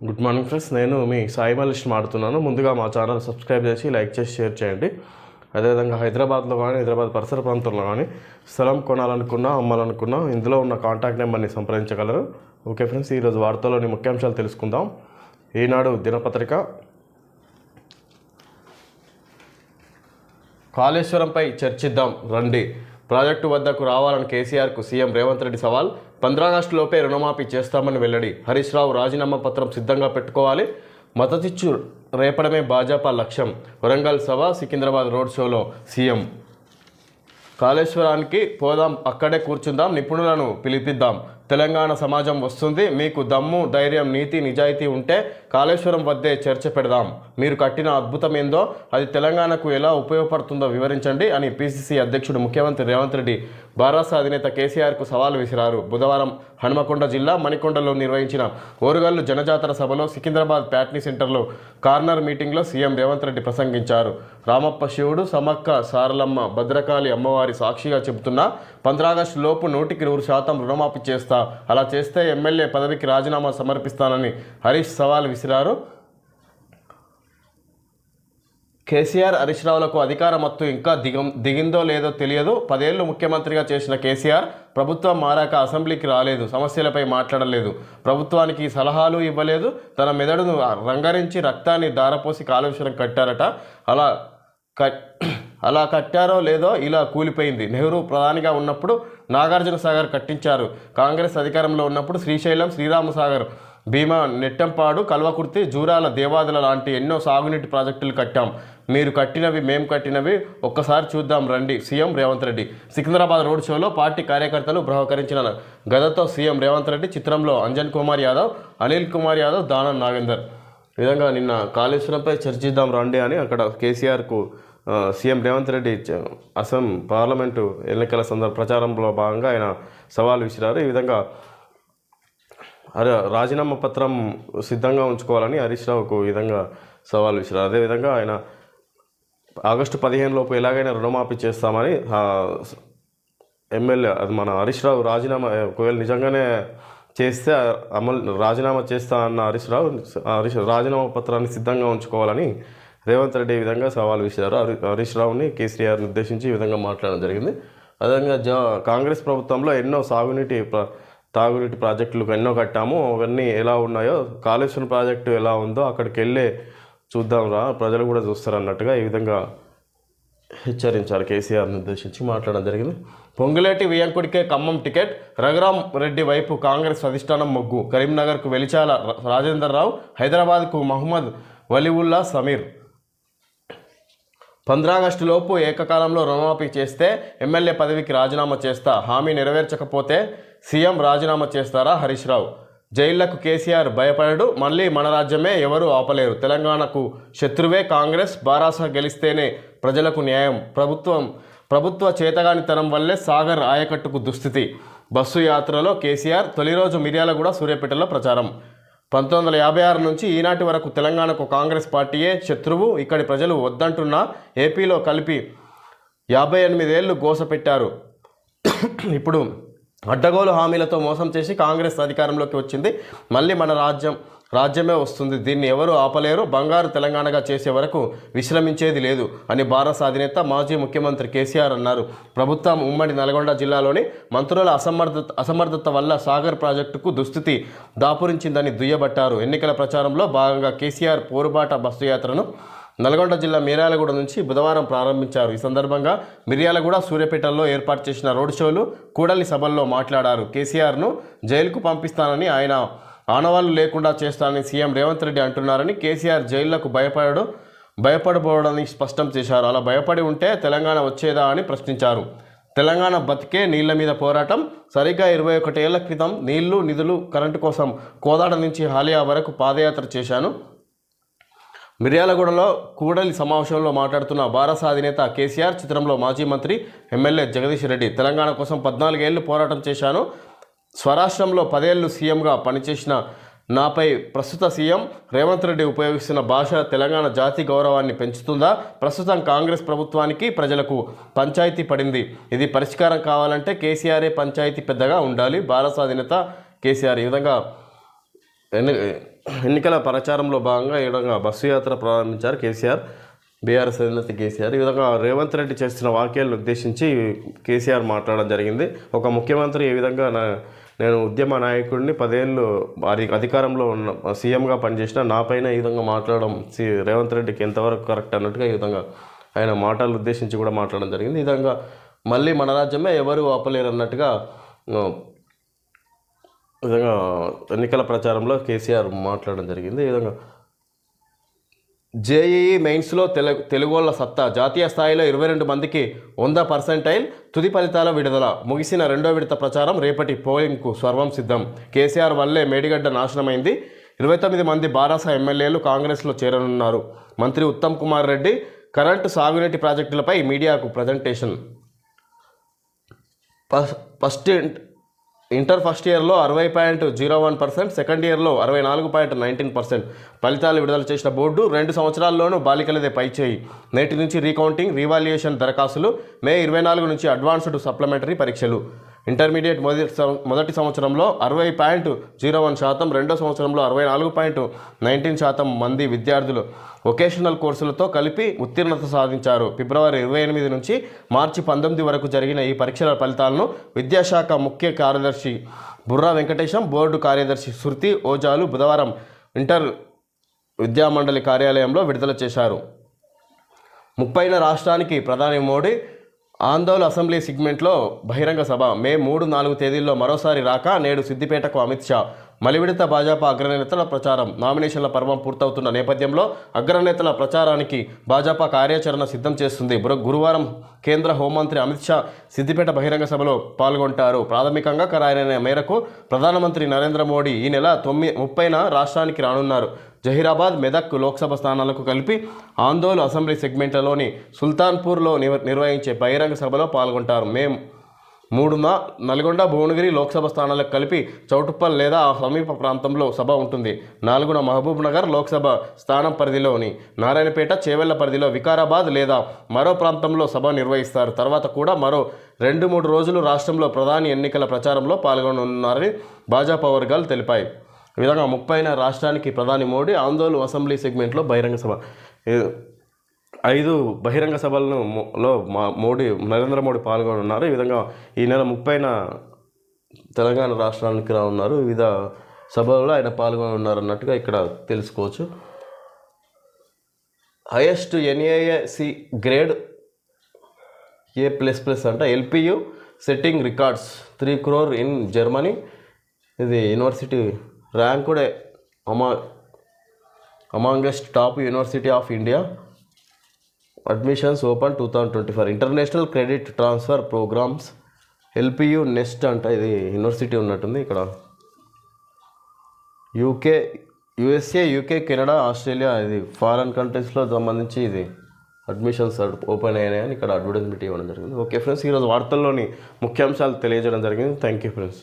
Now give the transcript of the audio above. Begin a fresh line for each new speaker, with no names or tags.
Good morning friends, నేను మీ సాయి మల్లేష్ మాడుతున్నాను. ముందుగా మా ఛానల్ సబ్స్క్రైబ్ చేసి లైక్ చేసి షేర్ చేయండి. అదేవిధంగా హైదరాబాద్లో కానీ హైదరాబాద్ పరిసర ప్రాంతంలో కానీ స్థలం కొనాలనుకున్నా అమ్మాలనుకున్నా ఇందులో ఉన్న కాంటాక్ట్ నెంబర్ని సంప్రదించగలరు. ఓకే ఫ్రెండ్స్, ఈరోజు వార్తల్లోని ముఖ్యాంశాలు తెలుసుకుందాం. ఈనాడు దినపత్రిక కాళేశ్వరంపై చర్చిద్దాం రండి. ప్రాజెక్టు వద్దకు రావాలని కేసీఆర్కు సీఎం రేవంత్ రెడ్డి సవాల్. 15 ఆగస్టులోపే రుణమాఫీ చేస్తామని వెల్లడి. హరీష్ రావు రాజీనామా పత్రం సిద్ధంగా పెట్టుకోవాలి. మద్దతిచ్చు రేపడమే భాజపా లక్ష్యం. వరంగల్ సభ, సికింద్రాబాద్ రోడ్ షోలో సీఎం. కాళేశ్వరానికి పోదాం, అక్కడే కూర్చుందాం, నిపుణులను పిలిపిద్దాం. తెలంగాణ సమాజం వస్తుంది. మీకు దమ్ము, ధైర్యం, నీతి, నిజాయితీ ఉంటే కాళేశ్వరం వద్దే చర్చ పెడదాం. మీరు కట్టిన అద్భుతం ఏందో, అది తెలంగాణకు ఎలా ఉపయోగపడుతుందో వివరించండి అని పిసిసి అధ్యక్షుడు ముఖ్యమంత్రి రేవంత్ రెడ్డి భారత అధినేత కేసీఆర్కు సవాల్ విసిరారు. బుధవారం హనుమకొండ జిల్లా మణికొండలో నిర్వహించిన ఓరుగల్లు జనజాతర సభలో సికింద్రాబాద్ ప్యాట్నీ సెంటర్లో కార్నర్ మీటింగ్లో సీఎం రేవంత్ రెడ్డి ప్రసంగించారు. రామప్ప శివుడు, సమ్మక్క సారలమ్మ, భద్రకాళి అమ్మవారి సాక్షిగా చెబుతున్నా 15 ఆగస్టు లోపు 100% రుణమాఫీ చేస్తా, అలా చేస్తే ఎమ్మెల్యే పదవికి రాజీనామా సమర్పిస్తానని హరీష్ సవాల్ విసిరారు. కేసీఆర్, హరీష్ రావులకు అధికార మత్తు ఇంకా దిగిందో లేదో తెలియదు. 10 ఏళ్లు ముఖ్యమంత్రిగా చేసిన కేసీఆర్ ప్రభుత్వం మారాక అసెంబ్లీకి రాలేదు, సమస్యలపై మాట్లాడలేదు, ప్రభుత్వానికి సలహాలు ఇవ్వలేదు. తన మెదడును రంగరించి రక్తాన్ని దారపోసి కాళేశ్వరం కట్టారట. అలా కట్టారో లేదో ఇలా కూలిపోయింది. నెహ్రూ ప్రధానిగా ఉన్నప్పుడు నాగార్జున సాగర్ కట్టించారు. కాంగ్రెస్ అధికారంలో ఉన్నప్పుడు శ్రీశైలం, శ్రీరామసాగర్, భీమా, నెట్టంపాడు, కల్వకుర్తి, జూరాల, దేవాదుల లాంటి ఎన్నో సాగునీటి ప్రాజెక్టులు కట్టాం. మీరు కట్టినవి, మేము కట్టినవి ఒక్కసారి చూద్దాం రండి. సీఎం రేవంత్ రెడ్డి. సికింద్రాబాద్ రోడ్ షోలో పార్టీ కార్యకర్తలు బృహకరించిన గదతో సీఎం రేవంత్ రెడ్డి. చిత్రంలో అంజన్ కుమార్ యాదవ్, అనిల్ కుమార్ యాదవ్, దానం నాగేందర్. ఈ విధంగా నిన్న కాళేశ్వరంపై చర్చిద్దాం రండి అని అక్కడ కేసీఆర్కు సీఎం రేవంత్ రెడ్డి పార్లమెంటు ఎన్నికల ప్రచారంలో భాగంగా ఆయన సవాల్ విసిరారు. ఈ విధంగా రాజీనామా పత్రం సిద్ధంగా ఉంచుకోవాలని హరీష్ రావుకు ఈ విధంగా సవాల్ విసిరారు. అదేవిధంగా ఆయన ఆగస్టు 15 లోపు ఎలాగైనా రుణమాఫీ చేస్తామని ఎమ్మెల్యే మన హరీష్ రావు రాజీనామా ఒకవేళ నిజంగానే చేస్తే రాజీనామా చేస్తా అన్న హరీష్ రావు రాజీనామా పత్రాన్ని సిద్ధంగా ఉంచుకోవాలని రేవంత్ రెడ్డి ఈ విధంగా సవాల్ విసిరారు. హరీష్ రావుని కేసీఆర్ని ఉద్దేశించి ఈ విధంగా మాట్లాడడం జరిగింది. అదేవిధంగా కాంగ్రెస్ ప్రభుత్వంలో ఎన్నో తాగునీటి ప్రాజెక్టులు ఎన్నో కట్టాము, అవన్నీ ఎలా ఉన్నాయో కాళేశ్వరం ప్రాజెక్టు ఎలా ఉందో అక్కడికి వెళ్ళే చూద్దాం రా, ప్రజలు కూడా చూస్తారు అన్నట్టుగా ఈ విధంగా హెచ్చరించారు. కేసీఆర్ని ఉద్దేశించి మాట్లాడడం జరిగింది. పొంగులేటి వియంకుడికే ఖమ్మం టికెట్, రఘురామ్ రెడ్డి వైపు కాంగ్రెస్ అధిష్టానం మొగ్గు. కరీంనగర్కు వెలిచాల రాజేందర్ రావు, హైదరాబాద్కు మహమ్మద్ వలీవుల్లా సమీర్. 15 ఆగస్టు లోపు ఏకకాలంలో రుణమాఫీ చేస్తే ఎమ్మెల్యే పదవికి రాజీనామా చేస్తా, హామీ నెరవేర్చకపోతే సీఎం రాజీనామా చేస్తారా హరీష్ రావు. జైళ్లకు కేసీఆర్ భయపడడు, మళ్ళీ మన రాజ్యమే, ఎవరూ ఆపలేరు. తెలంగాణకు శత్రువే కాంగ్రెస్, బారాస గెలిస్తేనే ప్రజలకు న్యాయం. ప్రభుత్వ చేతగానితనం వల్లే సాగర్ ఆయకట్టుకు దుస్థితి. బస్సు యాత్రలో కేసీఆర్. తొలి రోజు మిర్యాలగూడ, సూర్యాపేటలో ప్రచారం. 1956 నుంచి ఈనాటి వరకు తెలంగాణకు కాంగ్రెస్ పార్టీయే శత్రువు. ఇక్కడి ప్రజలు వద్దంటున్నా ఏపీలో కలిపి 58 ఏళ్లు గోస పెట్టారు. ఇప్పుడు అడ్డగోలు హామీలతో మోసం చేసి కాంగ్రెస్ అధికారంలోకి వచ్చింది. మళ్ళీ మన రాజ్యమే వస్తుంది, దీన్ని ఎవరూ ఆపలేరు. బంగారు తెలంగాణగా చేసే వరకు విశ్రమించేది లేదు అని భారత అధినేత మాజీ ముఖ్యమంత్రి కేసీఆర్ అన్నారు. ప్రభుత్వం ఉమ్మడి నల్గొండ జిల్లాలోని మంత్రుల అసమర్థత వల్ల సాగర్ ప్రాజెక్టుకు దుస్థితి దాపురించిందని దుయ్యబట్టారు. ఎన్నికల ప్రచారంలో భాగంగా కేసీఆర్ పోరుబాట బస్సు యాత్రను నల్గొండ జిల్లా మిర్యాలగూడ నుంచి బుధవారం ప్రారంభించారు. ఈ సందర్భంగా మిర్యాలగూడ, సూర్యాపేటలో ఏర్పాటు చేసిన రోడ్ షోలు, కూడలి సభల్లో మాట్లాడారు. కేసీఆర్ను జైలుకు పంపిస్తానని, ఆయన ఆనవాళ్లు లేకుండా చేస్తానని సీఎం రేవంత్ రెడ్డి అంటున్నారని, కేసీఆర్ జైళ్లకు భయపడబోడని స్పష్టం చేశారు. అలా భయపడి ఉంటే తెలంగాణ వచ్చేదా అని ప్రశ్నించారు. తెలంగాణ బతికే నీళ్ల మీద పోరాటం. సరిగ్గా 21 ఏళ్ల క్రితం నీళ్లు, నిధులు, కరెంటు కోసం కోదాడ నుంచి హాలియా వరకు పాదయాత్ర చేశాను. మిర్యాలగూడలో కూడలి సమావేశంలో మాట్లాడుతున్న భారత అధినేత కేసీఆర్. చిత్రంలో మాజీ మంత్రి, ఎమ్మెల్యే జగదీష్ రెడ్డి. తెలంగాణ కోసం 14 ఏళ్లు పోరాటం చేశాను. స్వరాష్ట్రంలో 10 ఏళ్లు సీఎంగా పనిచేసిన నాపై ప్రస్తుత సీఎం రేవంత్ రెడ్డి ఉపయోగిస్తున్న భాష తెలంగాణ జాతి గౌరవాన్ని పెంచుతుందా? ప్రస్తుతం కాంగ్రెస్ ప్రభుత్వానికి ప్రజలకు పంచాయతీ పడింది. ఇది పరిష్కారం కావాలంటే కేసీఆరే పంచాయతీ పెద్దగా ఉండాలి. భారత అధినేత కేసీఆర్. ఈ విధంగా ఎన్నికల ప్రచారంలో భాగంగా ఈ విధంగా బస్సు యాత్ర ప్రారంభించారు కేసీఆర్, బీఆర్ఎస్ అధినేత కేసీఆర్. ఈ విధంగా రేవంత్ రెడ్డి చేస్తున్న వ్యాఖ్యలను ఉద్దేశించి కేసీఆర్ మాట్లాడడం జరిగింది. ఒక ముఖ్యమంత్రి ఏ విధంగా నేను ఉద్యమ నాయకుడిని 10 ఏళ్ళు అధికారంలో ఉన్న సీఎంగా పనిచేసిన నాపైన ఈ విధంగా మాట్లాడడం రేవంత్ రెడ్డికి ఎంతవరకు కరెక్ట్ అన్నట్టుగా ఈ విధంగా ఆయన మాటలు ఉద్దేశించి కూడా మాట్లాడడం జరిగింది. ఈ విధంగా మళ్ళీ మన రాజ్యమే ఎవరు ఆపలేరు అన్నట్టుగా విధంగా ఎన్నికల ప్రచారంలో కేసీఆర్ మాట్లాడడం జరిగింది. ఈ విధంగా జేఈఈ మెయిన్స్లో తెలుగోళ్ల సత్తా, జాతీయ స్థాయిలో 22 మందికి 100% తుది ఫలితాల విడుదల. ముగిసిన 2వ విడత ప్రచారం, రేపటి పోలింగ్కు సర్వం సిద్ధం. కేసీఆర్ వల్లే మేడిగడ్డ నాశనమైంది. 29 మంది బారాస ఎమ్మెల్యేలు కాంగ్రెస్లో చేరనున్నారు. మంత్రి ఉత్తమ్ కుమార్ రెడ్డి కరెంటు, సాగునీటి ప్రాజెక్టులపై మీడియాకు ప్రజెంటేషన్. ఇంటర్ ఫస్ట్ ఇయర్లో 60.01%, సెకండ్ ఇయర్లో 64.19% ఫలితాలు విడుదల చేసిన బోర్డు 2 సంవత్సరాల్లోనూ బాలికలదే పైచేయి. నేటి నుంచి రీకౌంటింగ్, రీవాల్యుయేషన్ దరఖాస్తులు, మే 24 నుంచి అడ్వాన్స్డ్ సప్లిమెంటరీ పరీక్షలు. ఇంటర్మీడియట్ మొదటి సంవత్సరంలో 60.01%, రెండో సంవత్సరంలో 64.19% మంది విద్యార్థులు వొకేషనల్ కోర్సులతో కలిపి ఉత్తీర్ణత సాధించారు. ఫిబ్రవరి 28 నుంచి మార్చి 19 వరకు జరిగిన ఈ పరీక్షల ఫలితాలను విద్యాశాఖ ముఖ్య కార్యదర్శి బుర్రా వెంకటేశం, బోర్డు కార్యదర్శి శృతి ఓజాలు బుధవారం ఇంటర్ విద్యామండలి కార్యాలయంలో విడుదల చేశారు. 30న రాష్ట్రానికి ప్రధాని మోడీ. ఆందోళన అసెంబ్లీ సెగ్మెంట్లో బహిరంగ సభ. మే 3, 4 తేదీల్లో మరోసారి రాక నేడు సిద్దిపేటకు అమిత్ షా. మలివిడత భాజపా అగ్రనేతల ప్రచారం. నామినేషన్ల పర్వం పూర్తవుతున్న నేపథ్యంలో అగ్రనేతల ప్రచారానికి భాజపా కార్యాచరణ సిద్ధం చేస్తుంది. గురువారం కేంద్ర హోంమంత్రి అమిత్ షా సిద్దిపేట బహిరంగ సభలో పాల్గొంటారు. ప్రాథమికంగా ఖరారైన మేరకు ప్రధానమంత్రి నరేంద్ర మోడీ ఈ నెల 30న రాష్ట్రానికి రానున్నారు. జహీరాబాద్, మెదక్ లోక్సభ స్థానాలకు కలిపి ఆందోళన అసెంబ్లీ సెగ్మెంట్లలోని సుల్తాన్పూర్లో నిర్వహించే బహిరంగ సభలో పాల్గొంటారు. మే 3న నల్గొండ, భువనగిరి లోక్సభ స్థానాలకు కలిపి చౌటుప్పల్ లేదా ఆ సమీప ప్రాంతంలో సభ ఉంటుంది. 4న మహబూబ్ నగర్ లోక్సభ స్థానం పరిధిలోని నారాయణపేట, చేవెళ్ల పరిధిలో వికారాబాద్ లేదా మరో ప్రాంతంలో సభ నిర్వహిస్తారు. తర్వాత కూడా మరో 2-3 రోజులు రాష్ట్రంలో ప్రధాని ఎన్నికల ప్రచారంలో పాల్గొనున్నారని భాజపా వర్గాలు తెలిపాయి. ఈ విధంగా 30న రాష్ట్రానికి ప్రధాని మోడీ. ఆందోళన అసెంబ్లీ సెగ్మెంట్లో బహిరంగ సభ. 5 బహిరంగ సభలను నరేంద్ర మోడీ పాల్గొనున్నారు. ఈ విధంగా ఈ నెల 30న తెలంగాణ రాష్ట్రానికి రానున్నారు. వివిధ సభల్లో ఆయన పాల్గొనున్నారు అన్నట్టుగా ఇక్కడ తెలుసుకోవచ్చు. హైయెస్ట్ ఎన్ఏఏసి గ్రేడ్ A++ అంట. LPU setting records 3 crore in Germany. ఇది యూనివర్సిటీ ర్యాంక్ కూడా amongst top university of India. Admissions open 2024. International credit transfer programmes LPU nest అంట. ఇది యూనివర్సిటీ ఉన్నట్టుంది. ఇక్కడ యూఎస్ఏ, యూకే, కెనడా, ఆస్ట్రేలియా, ఇది ఫారెన్ కంట్రీస్లో సంబంధించి ఇది అడ్మిషన్స్ ఓపెన్ అయ్యాయని ఇక్కడ అడ్వర్టైజ్మెంట్ ఇవ్వడం జరిగింది. ఓకే ఫ్రెండ్స్, ఈరోజు వార్తల్లోని ముఖ్యాంశాలు తెలియజేయడం జరిగింది. Thank you friends.